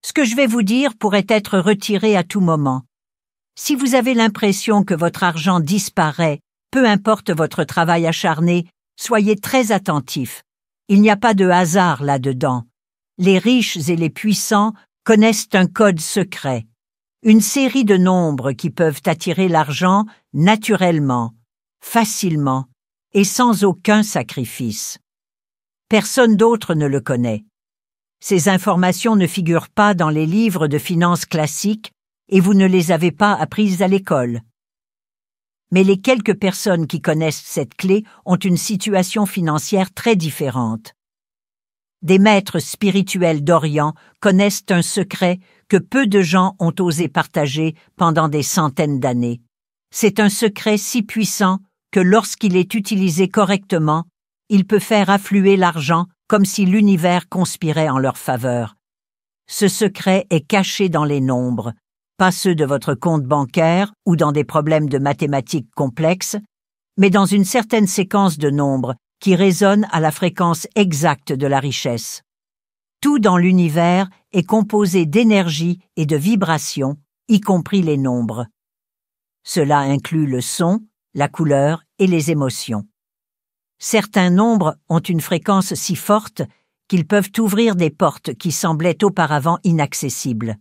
Ce que je vais vous dire pourrait être retiré à tout moment. Si vous avez l'impression que votre argent disparaît, peu importe votre travail acharné, soyez très attentifs. Il n'y a pas de hasard là-dedans. Les riches et les puissants connaissent un code secret, une série de nombres qui peuvent attirer l'argent naturellement, facilement et sans aucun sacrifice. Personne d'autre ne le connaît. Ces informations ne figurent pas dans les livres de finances classiques et vous ne les avez pas apprises à l'école. Mais les quelques personnes qui connaissent cette clé ont une situation financière très différente. Des maîtres spirituels d'Orient connaissent un secret que peu de gens ont osé partager pendant des centaines d'années. C'est un secret si puissant que lorsqu'il est utilisé correctement, il peut faire affluer l'argent comme si l'univers conspirait en leur faveur. Ce secret est caché dans les nombres, pas ceux de votre compte bancaire ou dans des problèmes de mathématiques complexes, mais dans une certaine séquence de nombres qui résonne à la fréquence exacte de la richesse. Tout dans l'univers est composé d'énergie et de vibrations, y compris les nombres. Cela inclut le son, la couleur et les émotions. Certains nombres ont une fréquence si forte qu'ils peuvent ouvrir des portes qui semblaient auparavant inaccessibles.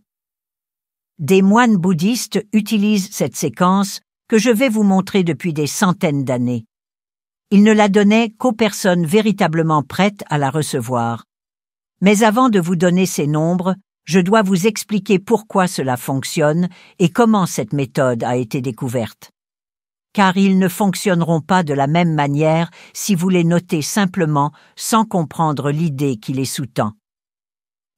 Des moines bouddhistes utilisent cette séquence que je vais vous montrer depuis des centaines d'années. Ils ne la donnaient qu'aux personnes véritablement prêtes à la recevoir. Mais avant de vous donner ces nombres, je dois vous expliquer pourquoi cela fonctionne et comment cette méthode a été découverte. Car ils ne fonctionneront pas de la même manière si vous les notez simplement sans comprendre l'idée qui les sous-tend.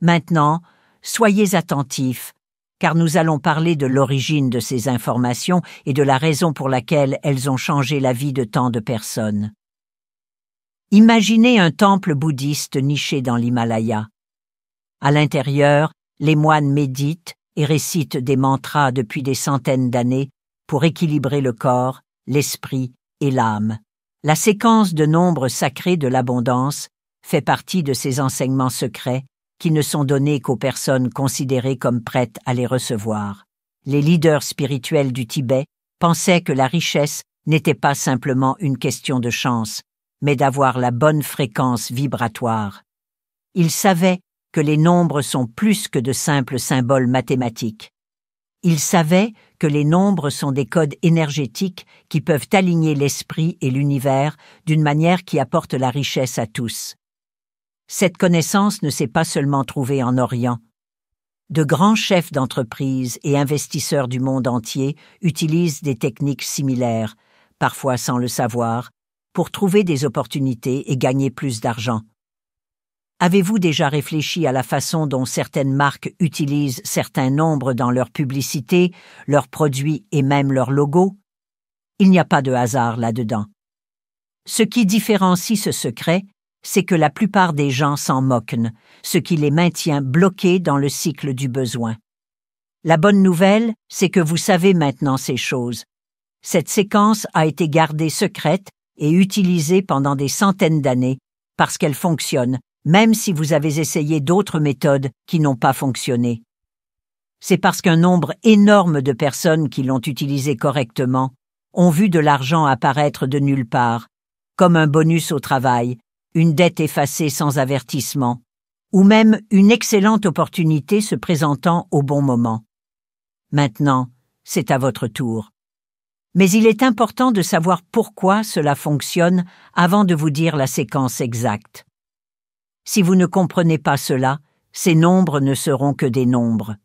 Maintenant, soyez attentifs, car nous allons parler de l'origine de ces informations et de la raison pour laquelle elles ont changé la vie de tant de personnes. Imaginez un temple bouddhiste niché dans l'Himalaya. À l'intérieur, les moines méditent et récitent des mantras depuis des centaines d'années pour équilibrer le corps, l'esprit et l'âme. La séquence de nombres sacrés de l'abondance fait partie de ces enseignements secrets qui ne sont donnés qu'aux personnes considérées comme prêtes à les recevoir. Les leaders spirituels du Tibet pensaient que la richesse n'était pas simplement une question de chance, mais d'avoir la bonne fréquence vibratoire. Ils savaient que les nombres sont plus que de simples symboles mathématiques. Ils savaient que les nombres sont des codes énergétiques qui peuvent aligner l'esprit et l'univers d'une manière qui apporte la richesse à tous. Cette connaissance ne s'est pas seulement trouvée en Orient. De grands chefs d'entreprise et investisseurs du monde entier utilisent des techniques similaires, parfois sans le savoir, pour trouver des opportunités et gagner plus d'argent. Avez-vous déjà réfléchi à la façon dont certaines marques utilisent certains nombres dans leur publicité, leurs produits et même leurs logos? Il n'y a pas de hasard là-dedans. Ce qui différencie ce secret, c'est que la plupart des gens s'en moquent, ce qui les maintient bloqués dans le cycle du besoin. La bonne nouvelle, c'est que vous savez maintenant ces choses. Cette séquence a été gardée secrète et utilisée pendant des centaines d'années parce qu'elle fonctionne, même si vous avez essayé d'autres méthodes qui n'ont pas fonctionné. C'est parce qu'un nombre énorme de personnes qui l'ont utilisée correctement ont vu de l'argent apparaître de nulle part, comme un bonus au travail, une dette effacée sans avertissement, ou même une excellente opportunité se présentant au bon moment. Maintenant, c'est à votre tour. Mais il est important de savoir pourquoi cela fonctionne avant de vous dire la séquence exacte. Si vous ne comprenez pas cela, ces nombres ne seront que des nombres.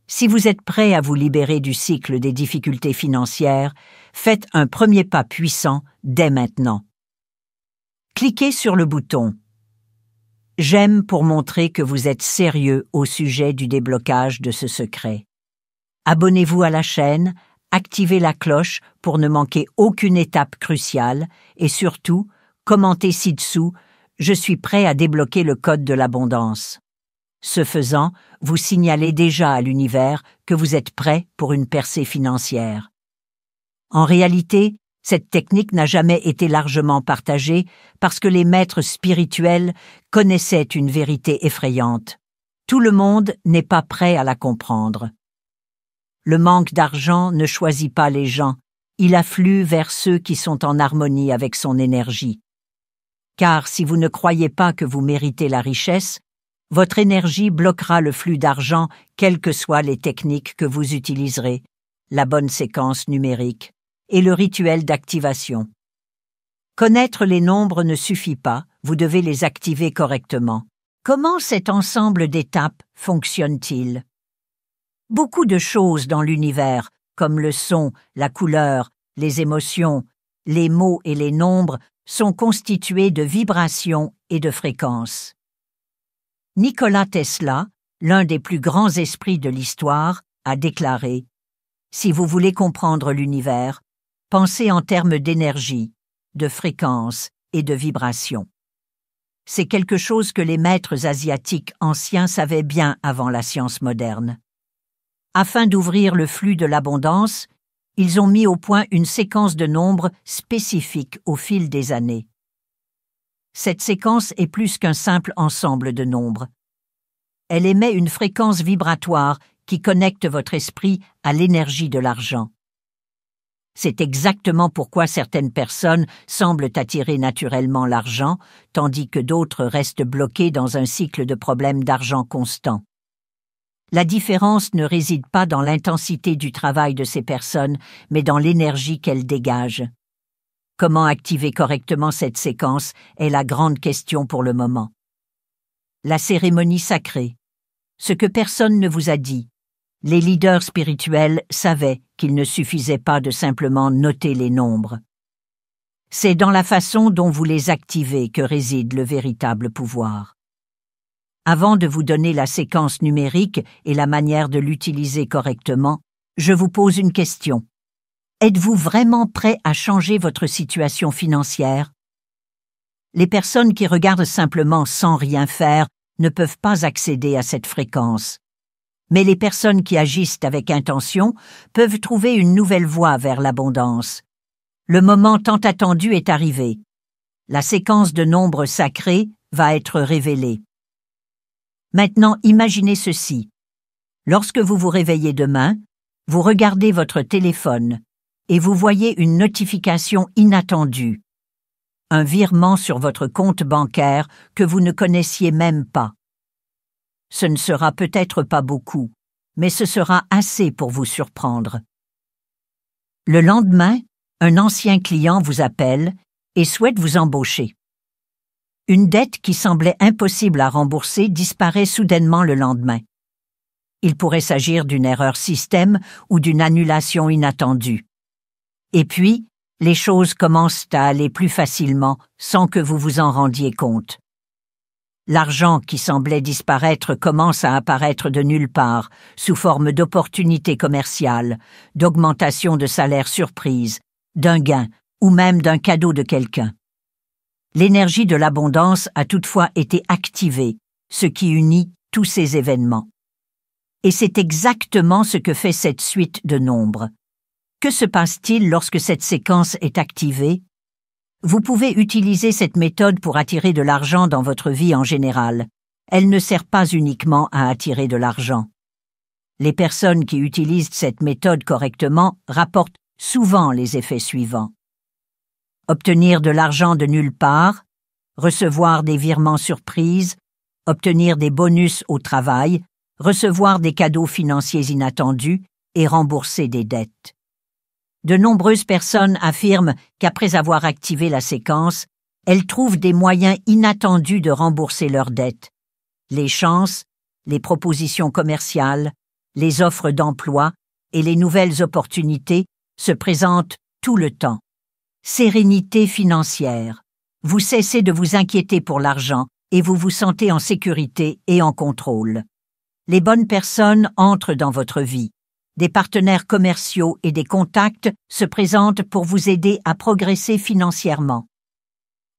Si vous êtes prêt à vous libérer du cycle des difficultés financières, faites un premier pas puissant dès maintenant. Cliquez sur le bouton « J'aime » pour montrer que vous êtes sérieux au sujet du déblocage de ce secret. Abonnez-vous à la chaîne, activez la cloche pour ne manquer aucune étape cruciale et surtout, commentez ci-dessous « Je suis prêt à débloquer le code de l'abondance ». Ce faisant, vous signalez déjà à l'univers que vous êtes prêt pour une percée financière. En réalité, cette technique n'a jamais été largement partagée parce que les maîtres spirituels connaissaient une vérité effrayante. Tout le monde n'est pas prêt à la comprendre. Le manque d'argent ne choisit pas les gens, il afflue vers ceux qui sont en harmonie avec son énergie. Car si vous ne croyez pas que vous méritez la richesse, votre énergie bloquera le flux d'argent, quelles que soient les techniques que vous utiliserez, la bonne séquence numérique et le rituel d'activation. Connaître les nombres ne suffit pas, vous devez les activer correctement. Comment cet ensemble d'étapes fonctionne-t-il? Beaucoup de choses dans l'univers, comme le son, la couleur, les émotions, les mots et les nombres, sont constitués de vibrations et de fréquences. Nikola Tesla, l'un des plus grands esprits de l'histoire, a déclaré « Si vous voulez comprendre l'univers, pensez en termes d'énergie, de fréquence et de vibration. » C'est quelque chose que les maîtres asiatiques anciens savaient bien avant la science moderne. Afin d'ouvrir le flux de l'abondance, ils ont mis au point une séquence de nombres spécifique au fil des années. Cette séquence est plus qu'un simple ensemble de nombres. Elle émet une fréquence vibratoire qui connecte votre esprit à l'énergie de l'argent. C'est exactement pourquoi certaines personnes semblent attirer naturellement l'argent, tandis que d'autres restent bloquées dans un cycle de problèmes d'argent constant. La différence ne réside pas dans l'intensité du travail de ces personnes, mais dans l'énergie qu'elles dégagent. Comment activer correctement cette séquence est la grande question pour le moment. La cérémonie sacrée. Ce que personne ne vous a dit. Les leaders spirituels savaient qu'il ne suffisait pas de simplement noter les nombres. C'est dans la façon dont vous les activez que réside le véritable pouvoir. Avant de vous donner la séquence numérique et la manière de l'utiliser correctement, je vous pose une question. Êtes-vous vraiment prêt à changer votre situation financière? Les personnes qui regardent simplement sans rien faire ne peuvent pas accéder à cette fréquence. Mais les personnes qui agissent avec intention peuvent trouver une nouvelle voie vers l'abondance. Le moment tant attendu est arrivé. La séquence de nombres sacrés va être révélée. Maintenant, imaginez ceci. Lorsque vous vous réveillez demain, vous regardez votre téléphone et vous voyez une notification inattendue. Un virement sur votre compte bancaire que vous ne connaissiez même pas. Ce ne sera peut-être pas beaucoup, mais ce sera assez pour vous surprendre. Le lendemain, un ancien client vous appelle et souhaite vous embaucher. Une dette qui semblait impossible à rembourser disparaît soudainement le lendemain. Il pourrait s'agir d'une erreur système ou d'une annulation inattendue. Et puis, les choses commencent à aller plus facilement sans que vous vous en rendiez compte. L'argent qui semblait disparaître commence à apparaître de nulle part, sous forme d'opportunités commerciales, d'augmentation de salaire surprise, d'un gain ou même d'un cadeau de quelqu'un. L'énergie de l'abondance a toutefois été activée, ce qui unit tous ces événements. Et c'est exactement ce que fait cette suite de nombres. Que se passe-t-il lorsque cette séquence est activée? Vous pouvez utiliser cette méthode pour attirer de l'argent dans votre vie en général. Elle ne sert pas uniquement à attirer de l'argent. Les personnes qui utilisent cette méthode correctement rapportent souvent les effets suivants. Obtenir de l'argent de nulle part, recevoir des virements surprises, obtenir des bonus au travail, recevoir des cadeaux financiers inattendus et rembourser des dettes. De nombreuses personnes affirment qu'après avoir activé la séquence, elles trouvent des moyens inattendus de rembourser leurs dettes. Les chances, les propositions commerciales, les offres d'emploi et les nouvelles opportunités se présentent tout le temps. Sérénité financière. Vous cessez de vous inquiéter pour l'argent et vous vous sentez en sécurité et en contrôle. Les bonnes personnes entrent dans votre vie. Des partenaires commerciaux et des contacts se présentent pour vous aider à progresser financièrement.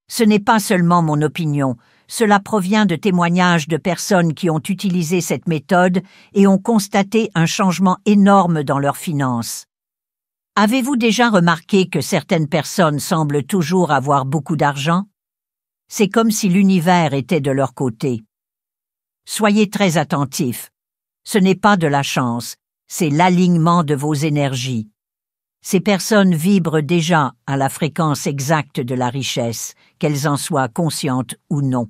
Ce n'est pas seulement mon opinion, cela provient de témoignages de personnes qui ont utilisé cette méthode et ont constaté un changement énorme dans leurs finances. Avez-vous déjà remarqué que certaines personnes semblent toujours avoir beaucoup d'argent? C'est comme si l'univers était de leur côté. Soyez très attentifs. Ce n'est pas de la chance, c'est l'alignement de vos énergies. Ces personnes vibrent déjà à la fréquence exacte de la richesse, qu'elles en soient conscientes ou non.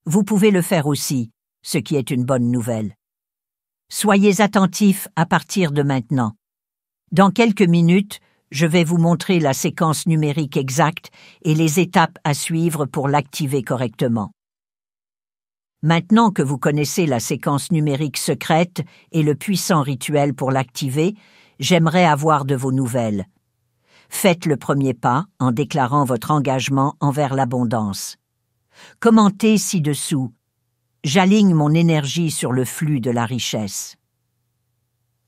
Vous pouvez le faire aussi, ce qui est une bonne nouvelle. Soyez attentifs à partir de maintenant. Dans quelques minutes, je vais vous montrer la séquence numérique exacte et les étapes à suivre pour l'activer correctement. Maintenant que vous connaissez la séquence numérique secrète et le puissant rituel pour l'activer, j'aimerais avoir de vos nouvelles. Faites le premier pas en déclarant votre engagement envers l'abondance. Commentez ci-dessous. J'aligne mon énergie sur le flux de la richesse.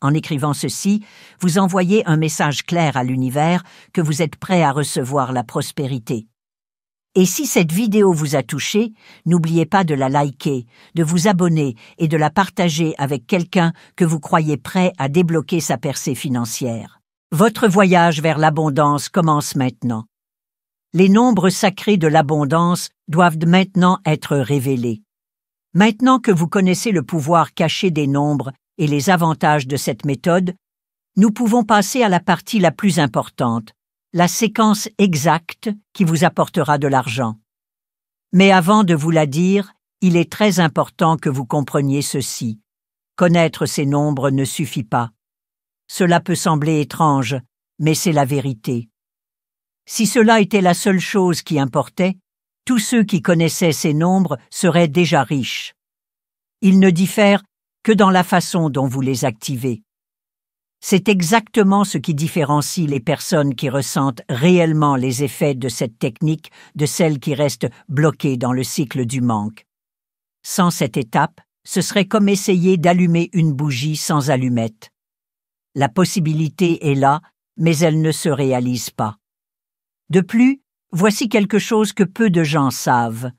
En écrivant ceci, vous envoyez un message clair à l'univers que vous êtes prêt à recevoir la prospérité. Et si cette vidéo vous a touché, n'oubliez pas de la liker, de vous abonner et de la partager avec quelqu'un que vous croyez prêt à débloquer sa percée financière. Votre voyage vers l'abondance commence maintenant. Les nombres sacrés de l'abondance doivent maintenant être révélés. Maintenant que vous connaissez le pouvoir caché des nombres et les avantages de cette méthode, nous pouvons passer à la partie la plus importante, la séquence exacte qui vous apportera de l'argent. Mais avant de vous la dire, il est très important que vous compreniez ceci. Connaître ces nombres ne suffit pas. Cela peut sembler étrange, mais c'est la vérité. Si cela était la seule chose qui importait, tous ceux qui connaissaient ces nombres seraient déjà riches. Ils ne diffèrent que dans la façon dont vous les activez. C'est exactement ce qui différencie les personnes qui ressentent réellement les effets de cette technique de celles qui restent bloquées dans le cycle du manque. Sans cette étape, ce serait comme essayer d'allumer une bougie sans allumette. La possibilité est là, mais elle ne se réalise pas. De plus, voici quelque chose que peu de gens savent.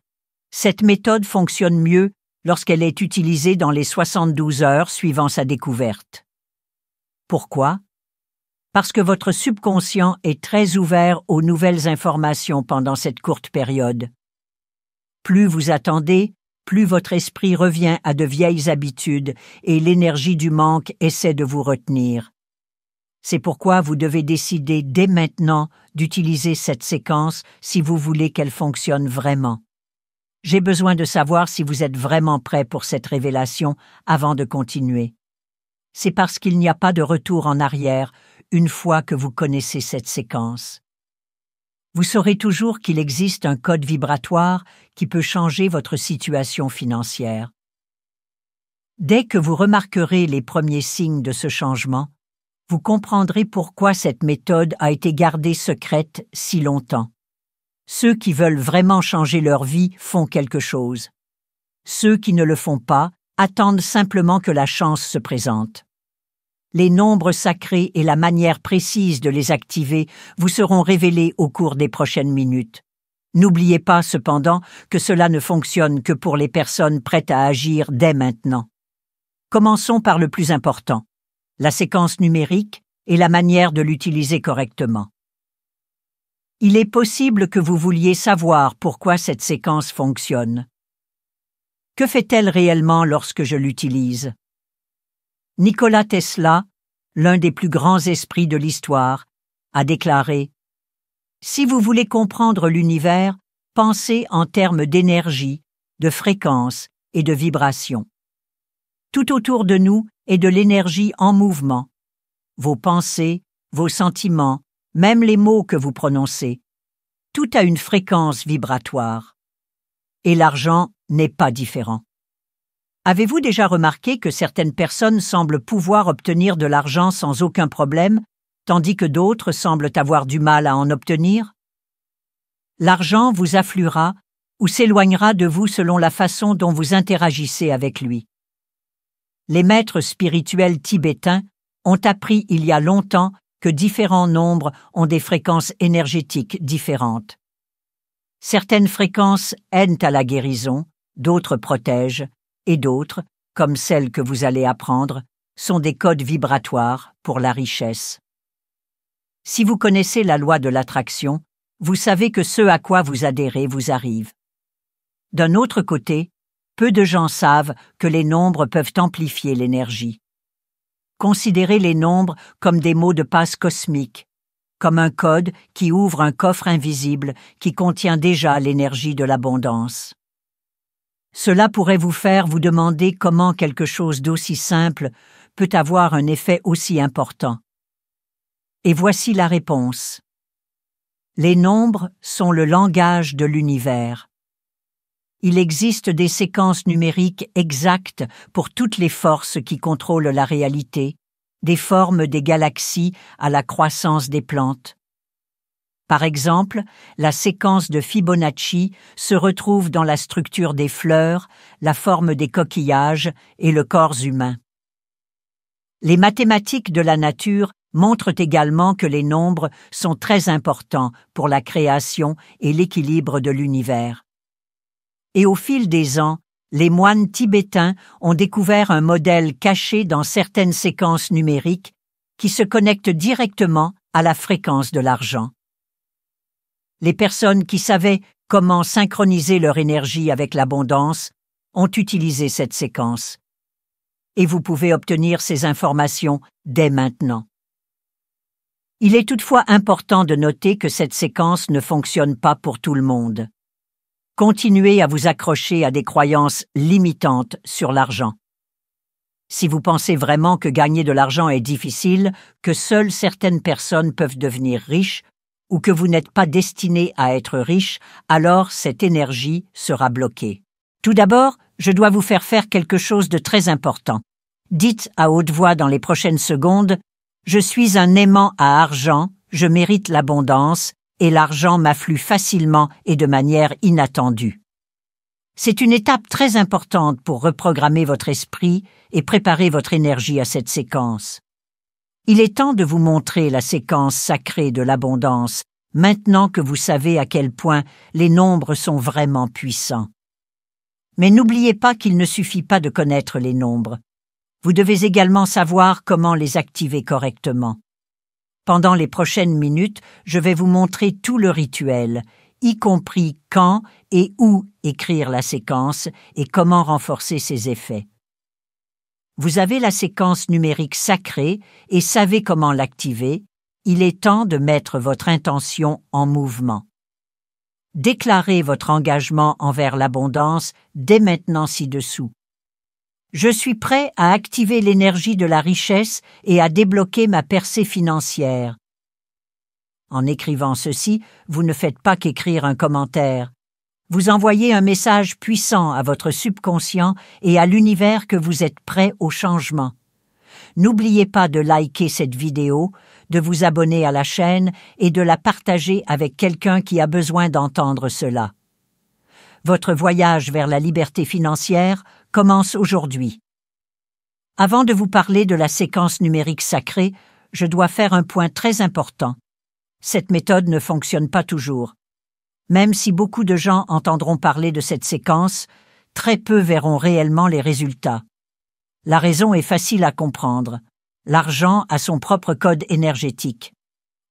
Cette méthode fonctionne mieux lorsqu'elle est utilisée dans les 72 heures suivant sa découverte. Pourquoi? Parce que votre subconscient est très ouvert aux nouvelles informations pendant cette courte période. Plus vous attendez, plus votre esprit revient à de vieilles habitudes et l'énergie du manque essaie de vous retenir. C'est pourquoi vous devez décider dès maintenant d'utiliser cette séquence si vous voulez qu'elle fonctionne vraiment. J'ai besoin de savoir si vous êtes vraiment prêt pour cette révélation avant de continuer. C'est parce qu'il n'y a pas de retour en arrière une fois que vous connaissez cette séquence. Vous saurez toujours qu'il existe un code vibratoire qui peut changer votre situation financière. Dès que vous remarquerez les premiers signes de ce changement, vous comprendrez pourquoi cette méthode a été gardée secrète si longtemps. Ceux qui veulent vraiment changer leur vie font quelque chose. Ceux qui ne le font pas attendent simplement que la chance se présente. Les nombres sacrés et la manière précise de les activer vous seront révélés au cours des prochaines minutes. N'oubliez pas cependant que cela ne fonctionne que pour les personnes prêtes à agir dès maintenant. Commençons par le plus important, la séquence numérique et la manière de l'utiliser correctement. Il est possible que vous vouliez savoir pourquoi cette séquence fonctionne. Que fait-elle réellement lorsque je l'utilise? Nikola Tesla, l'un des plus grands esprits de l'histoire, a déclaré « Si vous voulez comprendre l'univers, pensez en termes d'énergie, de fréquence et de vibration. Tout autour de nous est de l'énergie en mouvement. Vos pensées, vos sentiments, même les mots que vous prononcez, tout a une fréquence vibratoire. Et l'argent n'est pas différent. Avez-vous déjà remarqué que certaines personnes semblent pouvoir obtenir de l'argent sans aucun problème, tandis que d'autres semblent avoir du mal à en obtenir? L'argent vous affluera ou s'éloignera de vous selon la façon dont vous interagissez avec lui. Les maîtres spirituels tibétains ont appris il y a longtemps que différents nombres ont des fréquences énergétiques différentes. Certaines fréquences aident à la guérison, d'autres protègent, et d'autres, comme celles que vous allez apprendre, sont des codes vibratoires pour la richesse. Si vous connaissez la loi de l'attraction, vous savez que ce à quoi vous adhérez vous arrive. D'un autre côté, Peu de gens savent que les nombres peuvent amplifier l'énergie. Considérez les nombres comme des mots de passe cosmiques, comme un code qui ouvre un coffre invisible qui contient déjà l'énergie de l'abondance. Cela pourrait vous faire vous demander comment quelque chose d'aussi simple peut avoir un effet aussi important. Et voici la réponse. Les nombres sont le langage de l'univers. Il existe des séquences numériques exactes pour toutes les forces qui contrôlent la réalité, des formes des galaxies à la croissance des plantes. Par exemple, la séquence de Fibonacci se retrouve dans la structure des fleurs, la forme des coquillages et le corps humain. Les mathématiques de la nature montrent également que les nombres sont très importants pour la création et l'équilibre de l'univers. Et au fil des ans, les moines tibétains ont découvert un modèle caché dans certaines séquences numériques qui se connectent directement à la fréquence de l'argent. Les personnes qui savaient comment synchroniser leur énergie avec l'abondance ont utilisé cette séquence. Et vous pouvez obtenir ces informations dès maintenant. Il est toutefois important de noter que cette séquence ne fonctionne pas pour tout le monde. Continuez à vous accrocher à des croyances limitantes sur l'argent. Si vous pensez vraiment que gagner de l'argent est difficile, que seules certaines personnes peuvent devenir riches, ou que vous n'êtes pas destiné à être riche, alors cette énergie sera bloquée. Tout d'abord, je dois vous faire quelque chose de très important. Dites à haute voix dans les prochaines secondes « Je suis un aimant à argent, je mérite l'abondance, et l'argent m'afflue facilement et de manière inattendue. » C'est une étape très importante pour reprogrammer votre esprit et préparer votre énergie à cette séquence. Il est temps de vous montrer la séquence sacrée de l'abondance, maintenant que vous savez à quel point les nombres sont vraiment puissants. Mais n'oubliez pas qu'il ne suffit pas de connaître les nombres. Vous devez également savoir comment les activer correctement. Pendant les prochaines minutes, je vais vous montrer tout le rituel, y compris quand et où écrire la séquence et comment renforcer ses effets. Vous avez la séquence numérique sacrée et savez comment l'activer. Il est temps de mettre votre intention en mouvement. Déclarez votre engagement envers l'abondance dès maintenant ci-dessous. Je suis prêt à activer l'énergie de la richesse et à débloquer ma percée financière. En écrivant ceci, vous ne faites pas qu'écrire un commentaire. Vous envoyez un message puissant à votre subconscient et à l'univers que vous êtes prêt au changement. N'oubliez pas de liker cette vidéo, de vous abonner à la chaîne et de la partager avec quelqu'un qui a besoin d'entendre cela. Votre voyage vers la liberté financière commence aujourd'hui. Avant de vous parler de la séquence numérique sacrée, je dois faire un point très important. Cette méthode ne fonctionne pas toujours. Même si beaucoup de gens entendront parler de cette séquence, très peu verront réellement les résultats. La raison est facile à comprendre. L'argent a son propre code énergétique.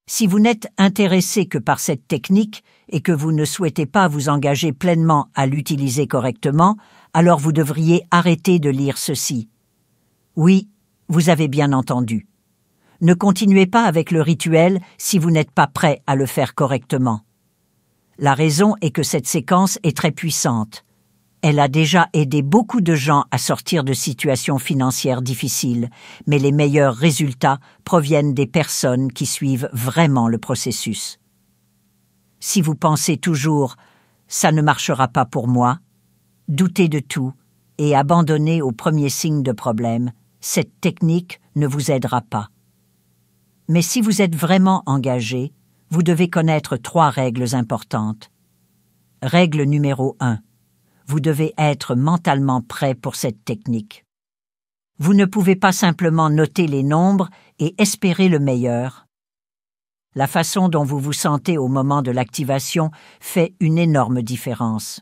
Si vous n'êtes intéressé que par cette technique et que vous ne souhaitez pas vous engager pleinement à l'utiliser correctement, alors vous devriez arrêter de lire ceci. Oui, vous avez bien entendu. Ne continuez pas avec le rituel si vous n'êtes pas prêt à le faire correctement. La raison est que cette séquence est très puissante. Elle a déjà aidé beaucoup de gens à sortir de situations financières difficiles, mais les meilleurs résultats proviennent des personnes qui suivent vraiment le processus. Si vous pensez toujours « ça ne marchera pas pour moi », doutez de tout et abandonnez au premier signe de problème, cette technique ne vous aidera pas. Mais si vous êtes vraiment engagé, vous devez connaître 3 règles importantes. Règle numéro 1. Vous devez être mentalement prêt pour cette technique. Vous ne pouvez pas simplement noter les nombres et espérer le meilleur. La façon dont vous vous sentez au moment de l'activation fait une énorme différence.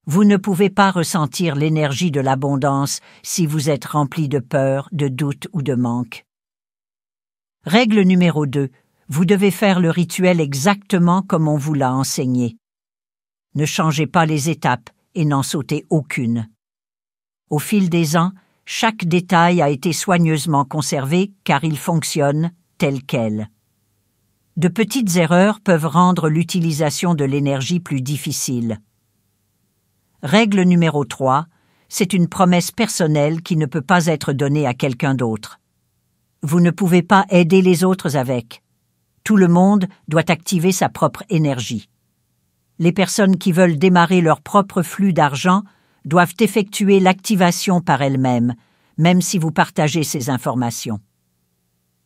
Vous ne pouvez pas ressentir l'énergie de l'abondance si vous êtes rempli de peur, de doute ou de manque. Règle numéro 2. Vous devez faire le rituel exactement comme on vous l'a enseigné. Ne changez pas les étapes, et n'en sauter aucune. Au fil des ans, chaque détail a été soigneusement conservé car il fonctionne tel quel. De petites erreurs peuvent rendre l'utilisation de l'énergie plus difficile. Règle numéro 3, c'est une promesse personnelle qui ne peut pas être donnée à quelqu'un d'autre. Vous ne pouvez pas aider les autres avec. Tout le monde doit activer sa propre énergie. Les personnes qui veulent démarrer leur propre flux d'argent doivent effectuer l'activation par elles-mêmes, même si vous partagez ces informations.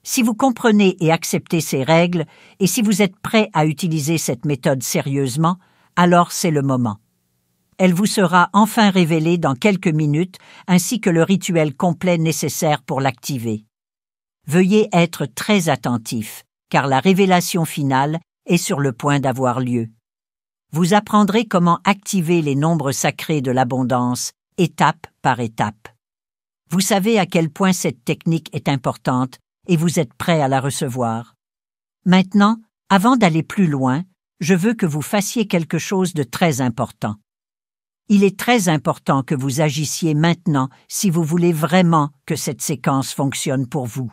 Si vous comprenez et acceptez ces règles, et si vous êtes prêt à utiliser cette méthode sérieusement, alors c'est le moment. Elle vous sera enfin révélée dans quelques minutes, ainsi que le rituel complet nécessaire pour l'activer. Veuillez être très attentif, car la révélation finale est sur le point d'avoir lieu. Vous apprendrez comment activer les nombres sacrés de l'abondance, étape par étape. Vous savez à quel point cette technique est importante et vous êtes prêt à la recevoir. Maintenant, avant d'aller plus loin, je veux que vous fassiez quelque chose de très important. Il est très important que vous agissiez maintenant si vous voulez vraiment que cette séquence fonctionne pour vous.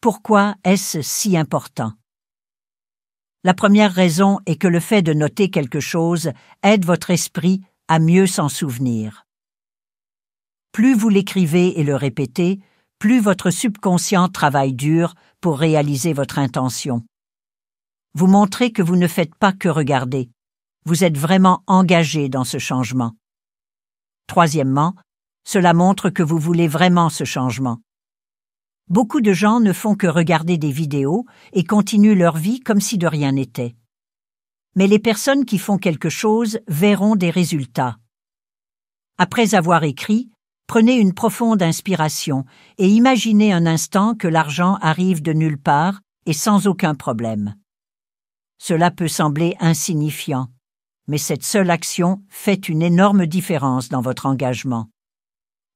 Pourquoi est-ce si important? La première raison est que le fait de noter quelque chose aide votre esprit à mieux s'en souvenir. Plus vous l'écrivez et le répétez, plus votre subconscient travaille dur pour réaliser votre intention. Vous montrez que vous ne faites pas que regarder. Vous êtes vraiment engagé dans ce changement. Troisièmement, cela montre que vous voulez vraiment ce changement. Beaucoup de gens ne font que regarder des vidéos et continuent leur vie comme si de rien n'était. Mais les personnes qui font quelque chose verront des résultats. Après avoir écrit, prenez une profonde inspiration et imaginez un instant que l'argent arrive de nulle part et sans aucun problème. Cela peut sembler insignifiant, mais cette seule action fait une énorme différence dans votre engagement.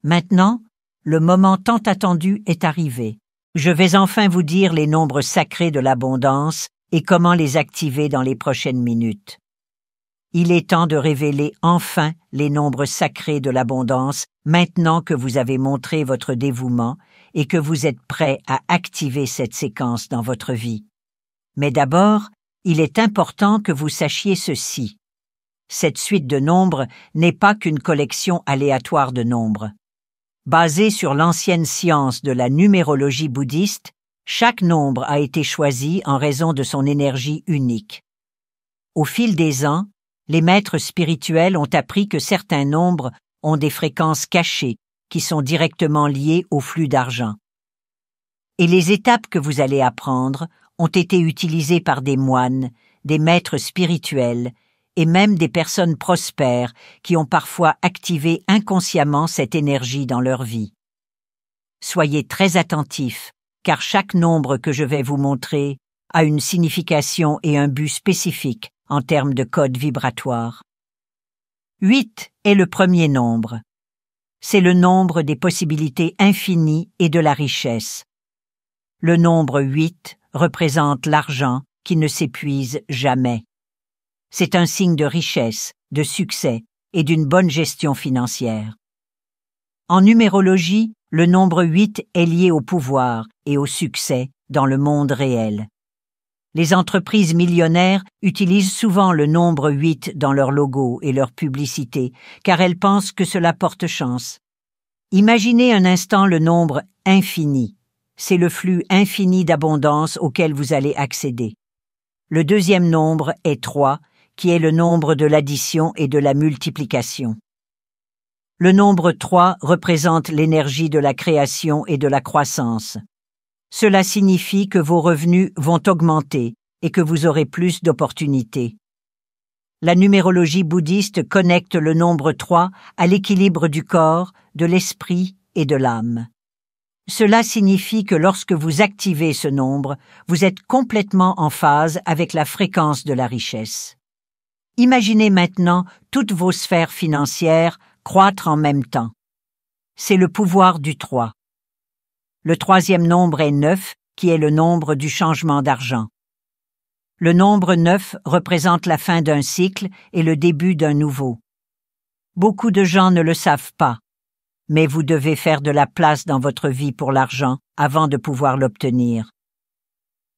Maintenant, le moment tant attendu est arrivé. Je vais enfin vous dire les nombres sacrés de l'abondance et comment les activer dans les prochaines minutes. Il est temps de révéler enfin les nombres sacrés de l'abondance maintenant que vous avez montré votre dévouement et que vous êtes prêt à activer cette séquence dans votre vie. Mais d'abord, il est important que vous sachiez ceci. Cette suite de nombres n'est pas qu'une collection aléatoire de nombres. Basée sur l'ancienne science de la numérologie bouddhiste, chaque nombre a été choisi en raison de son énergie unique. Au fil des ans, les maîtres spirituels ont appris que certains nombres ont des fréquences cachées qui sont directement liées au flux d'argent. Et les étapes que vous allez apprendre ont été utilisées par des moines, des maîtres spirituels et même des personnes prospères qui ont parfois activé inconsciemment cette énergie dans leur vie. Soyez très attentifs, car chaque nombre que je vais vous montrer a une signification et un but spécifique en termes de code vibratoire. 8 est le premier nombre. C'est le nombre des possibilités infinies et de la richesse. Le nombre 8 représente l'argent qui ne s'épuise jamais. C'est un signe de richesse, de succès et d'une bonne gestion financière. En numérologie, le nombre 8 est lié au pouvoir et au succès dans le monde réel. Les entreprises millionnaires utilisent souvent le nombre 8 dans leur logo et leur publicité, car elles pensent que cela porte chance. Imaginez un instant le nombre infini. C'est le flux infini d'abondance auquel vous allez accéder. Le deuxième nombre est 3, qui est le nombre de l'addition et de la multiplication. Le nombre 3 représente l'énergie de la création et de la croissance. Cela signifie que vos revenus vont augmenter et que vous aurez plus d'opportunités. La numérologie bouddhiste connecte le nombre 3 à l'équilibre du corps, de l'esprit et de l'âme. Cela signifie que lorsque vous activez ce nombre, vous êtes complètement en phase avec la fréquence de la richesse. Imaginez maintenant toutes vos sphères financières croître en même temps. C'est le pouvoir du 3. Le troisième nombre est 9, qui est le nombre du changement d'argent. Le nombre 9 représente la fin d'un cycle et le début d'un nouveau. Beaucoup de gens ne le savent pas, mais vous devez faire de la place dans votre vie pour l'argent avant de pouvoir l'obtenir.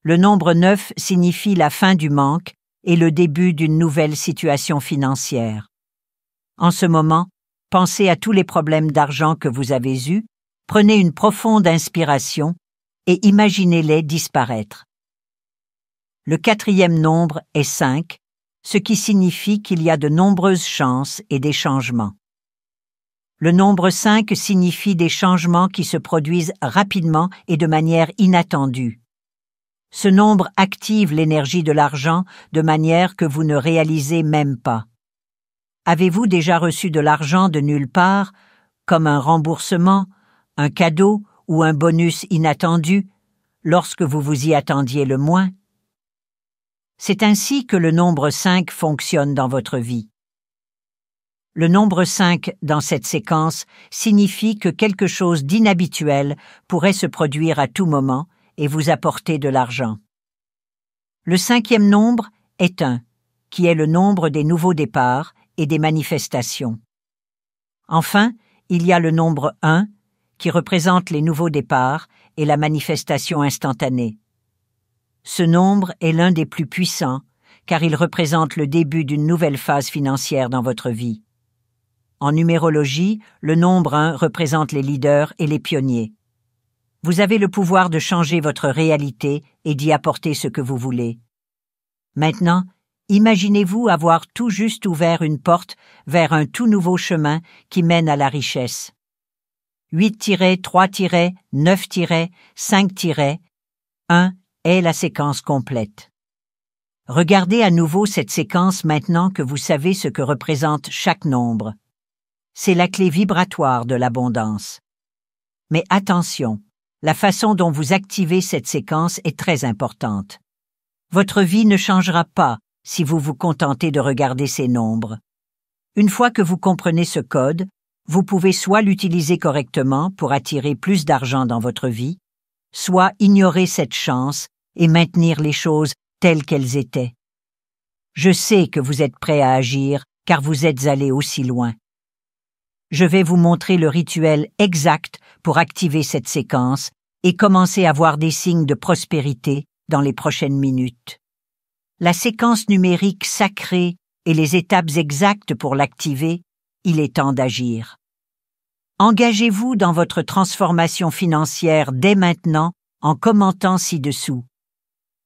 Le nombre 9 signifie la fin du manque et le début d'une nouvelle situation financière. En ce moment, pensez à tous les problèmes d'argent que vous avez eus, prenez une profonde inspiration et imaginez-les disparaître. Le 4e nombre est 5, ce qui signifie qu'il y a de nombreuses chances et des changements. Le nombre 5 signifie des changements qui se produisent rapidement et de manière inattendue. Ce nombre active l'énergie de l'argent de manière que vous ne réalisez même pas. Avez-vous déjà reçu de l'argent de nulle part, comme un remboursement, un cadeau ou un bonus inattendu, lorsque vous vous y attendiez le moins? C'est ainsi que le nombre 5 fonctionne dans votre vie. Le nombre 5 dans cette séquence signifie que quelque chose d'inhabituel pourrait se produire à tout moment et vous apporter de l'argent. Le 5e nombre est 1, qui est le nombre des nouveaux départs et des manifestations. Enfin, il y a le nombre 1, qui représente les nouveaux départs et la manifestation instantanée. Ce nombre est l'un des plus puissants, car il représente le début d'une nouvelle phase financière dans votre vie. En numérologie, le nombre 1 représente les leaders et les pionniers. Vous avez le pouvoir de changer votre réalité et d'y apporter ce que vous voulez. Maintenant, imaginez-vous avoir tout juste ouvert une porte vers un tout nouveau chemin qui mène à la richesse. 8-3-9-5-1 est la séquence complète. Regardez à nouveau cette séquence maintenant que vous savez ce que représente chaque nombre. C'est la clé vibratoire de l'abondance. Mais attention, la façon dont vous activez cette séquence est très importante. Votre vie ne changera pas si vous vous contentez de regarder ces nombres. Une fois que vous comprenez ce code, vous pouvez soit l'utiliser correctement pour attirer plus d'argent dans votre vie, soit ignorer cette chance et maintenir les choses telles qu'elles étaient. Je sais que vous êtes prêt à agir car vous êtes allé aussi loin. Je vais vous montrer le rituel exact pour activer cette séquence et commencer à voir des signes de prospérité dans les prochaines minutes. La séquence numérique sacrée et les étapes exactes pour l'activer, il est temps d'agir. Engagez-vous dans votre transformation financière dès maintenant en commentant ci-dessous.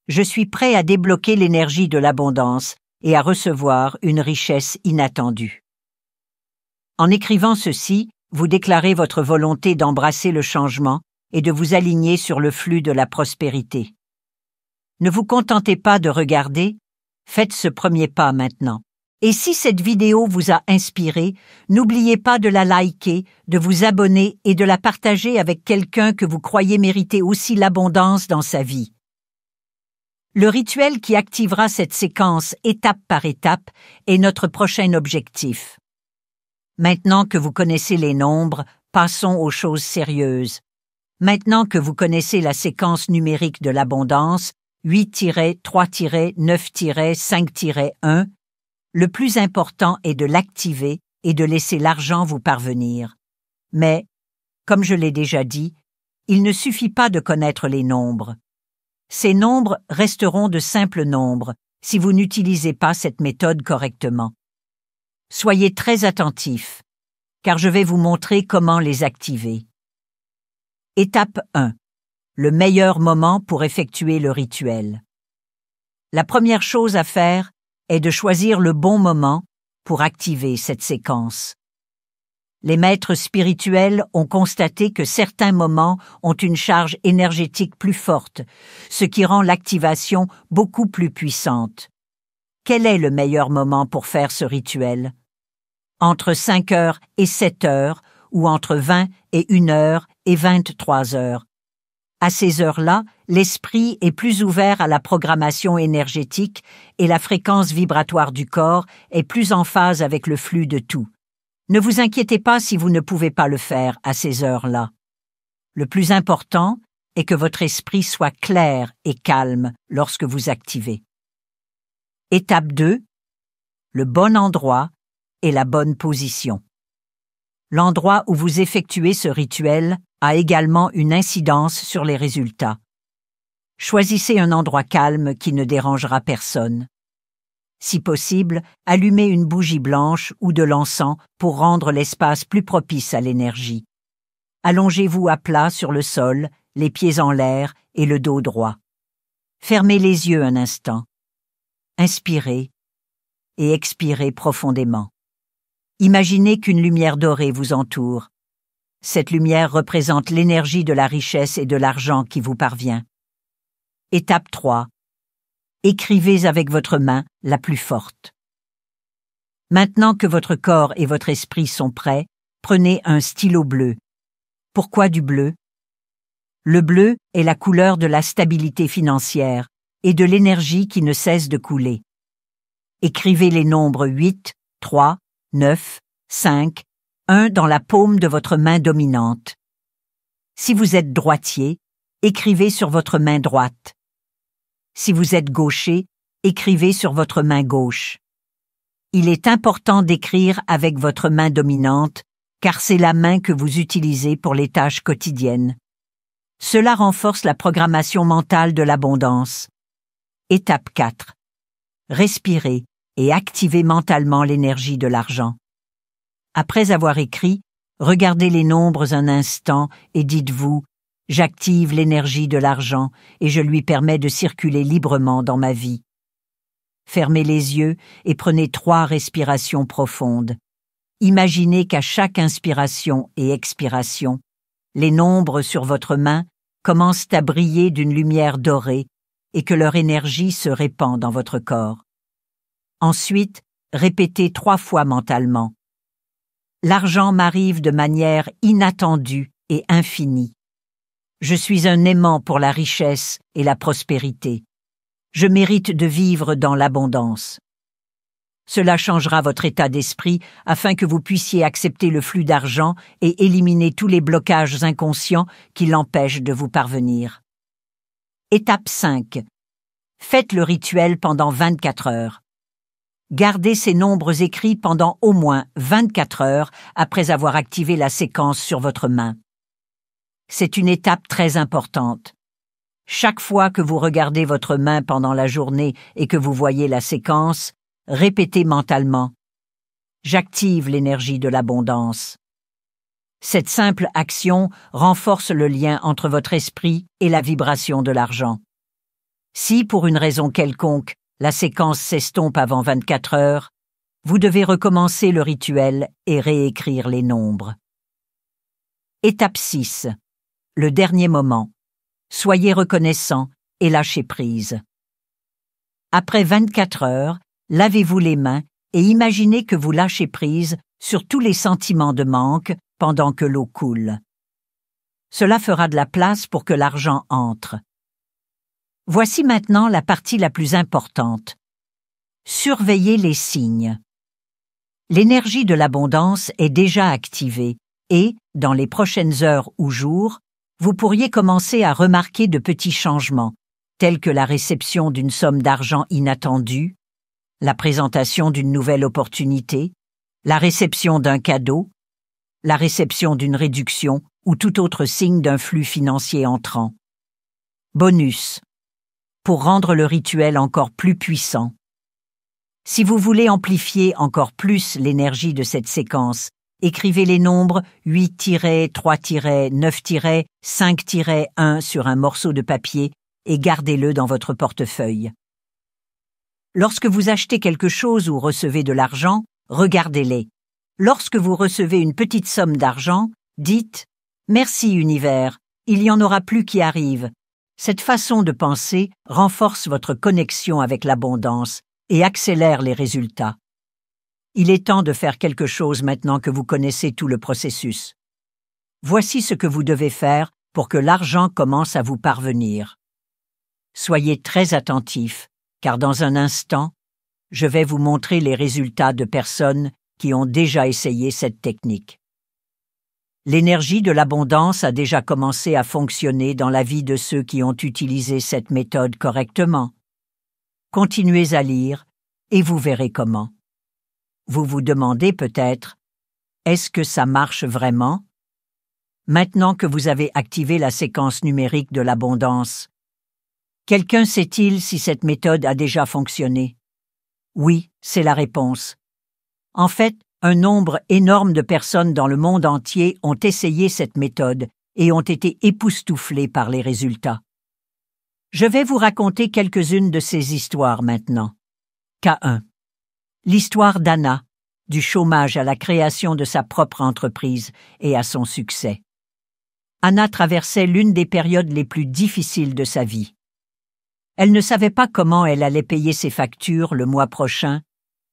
Je suis prêt à débloquer l'énergie de l'abondance et à recevoir une richesse inattendue. En écrivant ceci, vous déclarez votre volonté d'embrasser le changement et de vous aligner sur le flux de la prospérité. Ne vous contentez pas de regarder, faites ce premier pas maintenant. Et si cette vidéo vous a inspiré, n'oubliez pas de la liker, de vous abonner et de la partager avec quelqu'un que vous croyez mériter aussi l'abondance dans sa vie. Le rituel qui activera cette séquence étape par étape est notre prochain objectif. Maintenant que vous connaissez les nombres, passons aux choses sérieuses. Maintenant que vous connaissez la séquence numérique de l'abondance, 8-3-9-5-1, le plus important est de l'activer et de laisser l'argent vous parvenir. Mais, comme je l'ai déjà dit, il ne suffit pas de connaître les nombres. Ces nombres resteront de simples nombres si vous n'utilisez pas cette méthode correctement. Soyez très attentifs, car je vais vous montrer comment les activer. Étape 1. Le meilleur moment pour effectuer le rituel. La première chose à faire est de choisir le bon moment pour activer cette séquence. Les maîtres spirituels ont constaté que certains moments ont une charge énergétique plus forte, ce qui rend l'activation beaucoup plus puissante. Quel est le meilleur moment pour faire ce rituel? Entre 5 heures et 7 heures ou entre 20 et 1 heure et 23 heures. À ces heures-là, l'esprit est plus ouvert à la programmation énergétique et la fréquence vibratoire du corps est plus en phase avec le flux de tout. Ne vous inquiétez pas si vous ne pouvez pas le faire à ces heures-là. Le plus important est que votre esprit soit clair et calme lorsque vous activez. Étape 2. Le bon endroit et la bonne position. L'endroit où vous effectuez ce rituel a également une incidence sur les résultats. Choisissez un endroit calme qui ne dérangera personne. Si possible, allumez une bougie blanche ou de l'encens pour rendre l'espace plus propice à l'énergie. Allongez-vous à plat sur le sol, les pieds en l'air et le dos droit. Fermez les yeux un instant. Inspirez et expirez profondément. Imaginez qu'une lumière dorée vous entoure. Cette lumière représente l'énergie de la richesse et de l'argent qui vous parvient. Étape 3. Écrivez avec votre main la plus forte. Maintenant que votre corps et votre esprit sont prêts, prenez un stylo bleu. Pourquoi du bleu? Le bleu est la couleur de la stabilité financière et de l'énergie qui ne cesse de couler. Écrivez les nombres 8, 3, 9, 5, 1 dans la paume de votre main dominante. Si vous êtes droitier, écrivez sur votre main droite. Si vous êtes gaucher, écrivez sur votre main gauche. Il est important d'écrire avec votre main dominante, car c'est la main que vous utilisez pour les tâches quotidiennes. Cela renforce la programmation mentale de l'abondance. Étape 4. Respirez et activez mentalement l'énergie de l'argent. Après avoir écrit, regardez les nombres un instant et dites-vous: j'active l'énergie de l'argent et je lui permets de circuler librement dans ma vie. Fermez les yeux et prenez 3 respirations profondes. Imaginez qu'à chaque inspiration et expiration, les nombres sur votre main commencent à briller d'une lumière dorée et que leur énergie se répand dans votre corps. Ensuite, répétez 3 fois mentalement: l'argent m'arrive de manière inattendue et infinie. Je suis un aimant pour la richesse et la prospérité. Je mérite de vivre dans l'abondance. Cela changera votre état d'esprit afin que vous puissiez accepter le flux d'argent et éliminer tous les blocages inconscients qui l'empêchent de vous parvenir. Étape 5. Faites le rituel pendant 24 heures. Gardez ces nombres écrits pendant au moins 24 heures après avoir activé la séquence sur votre main. C'est une étape très importante. Chaque fois que vous regardez votre main pendant la journée et que vous voyez la séquence, répétez mentalement: j'active l'énergie de l'abondance. Cette simple action renforce le lien entre votre esprit et la vibration de l'argent. Si, pour une raison quelconque, la séquence s'estompe avant 24 heures, vous devez recommencer le rituel et réécrire les nombres. Étape 6. Le dernier moment. Soyez reconnaissant et lâchez prise. Après 24 heures, lavez-vous les mains et imaginez que vous lâchez prise sur tous les sentiments de manque pendant que l'eau coule. Cela fera de la place pour que l'argent entre. Voici maintenant la partie la plus importante. Surveillez les signes. L'énergie de l'abondance est déjà activée et, dans les prochaines heures ou jours, vous pourriez commencer à remarquer de petits changements, tels que la réception d'une somme d'argent inattendue, la présentation d'une nouvelle opportunité, la réception d'un cadeau, la réception d'une réduction ou tout autre signe d'un flux financier entrant. Bonus. Pour rendre le rituel encore plus puissant. Si vous voulez amplifier encore plus l'énergie de cette séquence, écrivez les nombres 8-3-9-5-1 sur un morceau de papier et gardez-le dans votre portefeuille. Lorsque vous achetez quelque chose ou recevez de l'argent, regardez-les. Lorsque vous recevez une petite somme d'argent, dites « Merci univers, il y en aura plus qui arrivent ». Cette façon de penser renforce votre connexion avec l'abondance et accélère les résultats. Il est temps de faire quelque chose maintenant que vous connaissez tout le processus. Voici ce que vous devez faire pour que l'argent commence à vous parvenir. Soyez très attentifs, car dans un instant, je vais vous montrer les résultats de personnes qui ont déjà essayé cette technique. L'énergie de l'abondance a déjà commencé à fonctionner dans la vie de ceux qui ont utilisé cette méthode correctement. Continuez à lire et vous verrez comment. Vous vous demandez peut-être, est-ce que ça marche vraiment? Maintenant que vous avez activé la séquence numérique de l'abondance, quelqu'un sait-il si cette méthode a déjà fonctionné? Oui, c'est la réponse. En fait, un nombre énorme de personnes dans le monde entier ont essayé cette méthode et ont été époustouflées par les résultats. Je vais vous raconter quelques-unes de ces histoires maintenant. K1. L'histoire d'Anna, du chômage à la création de sa propre entreprise et à son succès. Anna traversait l'une des périodes les plus difficiles de sa vie. Elle ne savait pas comment elle allait payer ses factures le mois prochain,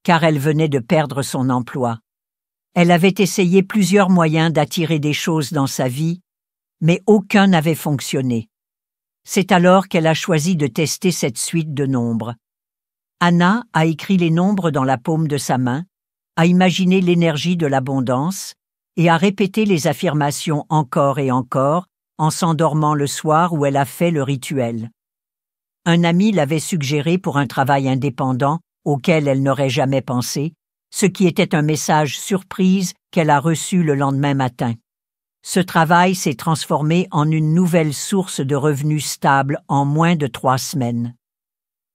car elle venait de perdre son emploi. Elle avait essayé plusieurs moyens d'attirer des choses dans sa vie, mais aucun n'avait fonctionné. C'est alors qu'elle a choisi de tester cette suite de nombres. Anna a écrit les nombres dans la paume de sa main, a imaginé l'énergie de l'abondance et a répété les affirmations encore et encore en s'endormant le soir où elle a fait le rituel. Un ami l'avait suggéré pour un travail indépendant auquel elle n'aurait jamais pensé, ce qui était un message surprise qu'elle a reçu le lendemain matin. Ce travail s'est transformé en une nouvelle source de revenus stable en moins de 3 semaines.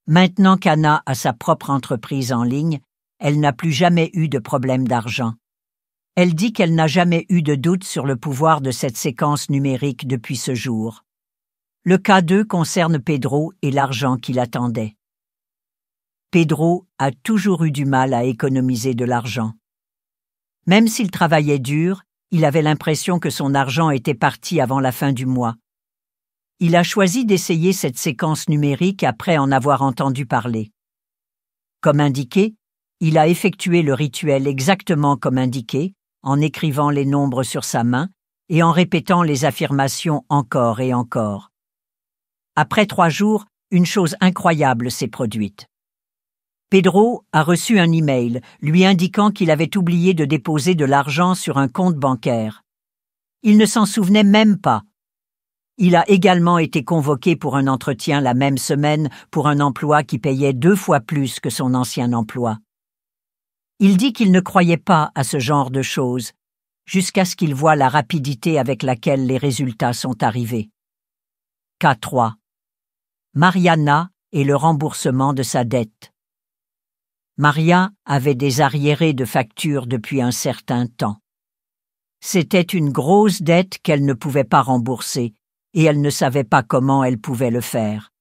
Maintenant qu'Anna a sa propre entreprise en ligne, elle n'a plus jamais eu de problème d'argent. Elle dit qu'elle n'a jamais eu de doute sur le pouvoir de cette séquence numérique depuis ce jour. Le cas 2 concerne Pedro et l'argent qui l'attendait. Pedro a toujours eu du mal à économiser de l'argent. Même s'il travaillait dur, il avait l'impression que son argent était parti avant la fin du mois. Il a choisi d'essayer cette séquence numérique après en avoir entendu parler. Comme indiqué, il a effectué le rituel exactement comme indiqué, en écrivant les nombres sur sa main et en répétant les affirmations encore et encore. Après 3 jours, une chose incroyable s'est produite. Pedro a reçu un email lui indiquant qu'il avait oublié de déposer de l'argent sur un compte bancaire. Il ne s'en souvenait même pas. Il a également été convoqué pour un entretien la même semaine pour un emploi qui payait 2 fois plus que son ancien emploi. Il dit qu'il ne croyait pas à ce genre de choses, jusqu'à ce qu'il voit la rapidité avec laquelle les résultats sont arrivés. K3. Mariana et le remboursement de sa dette. Maria avait des arriérés de factures depuis un certain temps. C'était une grosse dette qu'elle ne pouvait pas rembourser et elle ne savait pas comment elle pouvait le faire.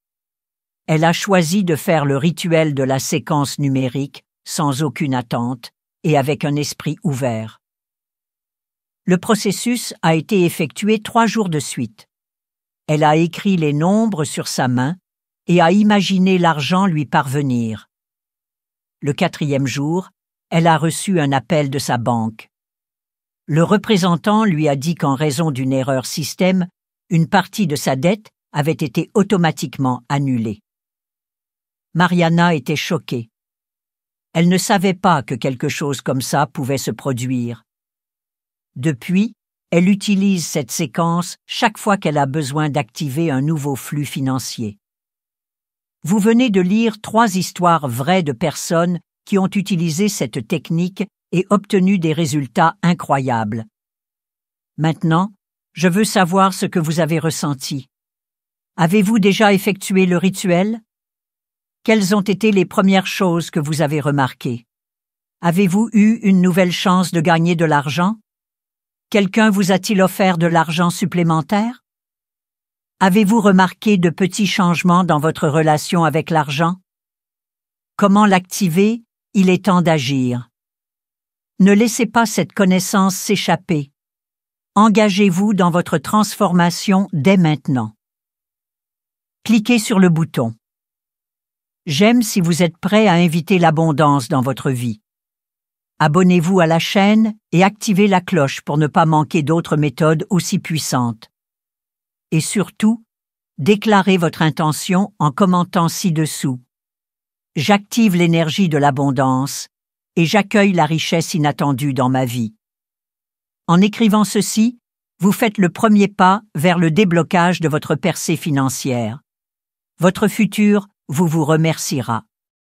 Elle a choisi de faire le rituel de la séquence numérique sans aucune attente et avec un esprit ouvert. Le processus a été effectué 3 jours de suite. Elle a écrit les nombres sur sa main et a imaginé l'argent lui parvenir. Le 4e jour, elle a reçu un appel de sa banque. Le représentant lui a dit qu'en raison d'une erreur système, une partie de sa dette avait été automatiquement annulée. Mariana était choquée. Elle ne savait pas que quelque chose comme ça pouvait se produire. Depuis, elle utilise cette séquence chaque fois qu'elle a besoin d'activer un nouveau flux financier. Vous venez de lire 3 histoires vraies de personnes qui ont utilisé cette technique et obtenu des résultats incroyables. Maintenant, je veux savoir ce que vous avez ressenti. Avez-vous déjà effectué le rituel? Quelles ont été les premières choses que vous avez remarquées? Avez-vous eu une nouvelle chance de gagner de l'argent? Quelqu'un vous a-t-il offert de l'argent supplémentaire? Avez-vous remarqué de petits changements dans votre relation avec l'argent? Comment l'activer? Il est temps d'agir. Ne laissez pas cette connaissance s'échapper. Engagez-vous dans votre transformation dès maintenant. Cliquez sur le bouton. J'aime si vous êtes prêt à inviter l'abondance dans votre vie. Abonnez-vous à la chaîne et activez la cloche pour ne pas manquer d'autres méthodes aussi puissantes. Et surtout, déclarez votre intention en commentant ci-dessous. J'active l'énergie de l'abondance et j'accueille la richesse inattendue dans ma vie. En écrivant ceci, vous faites le premier pas vers le déblocage de votre percée financière. Votre futur vous remerciera.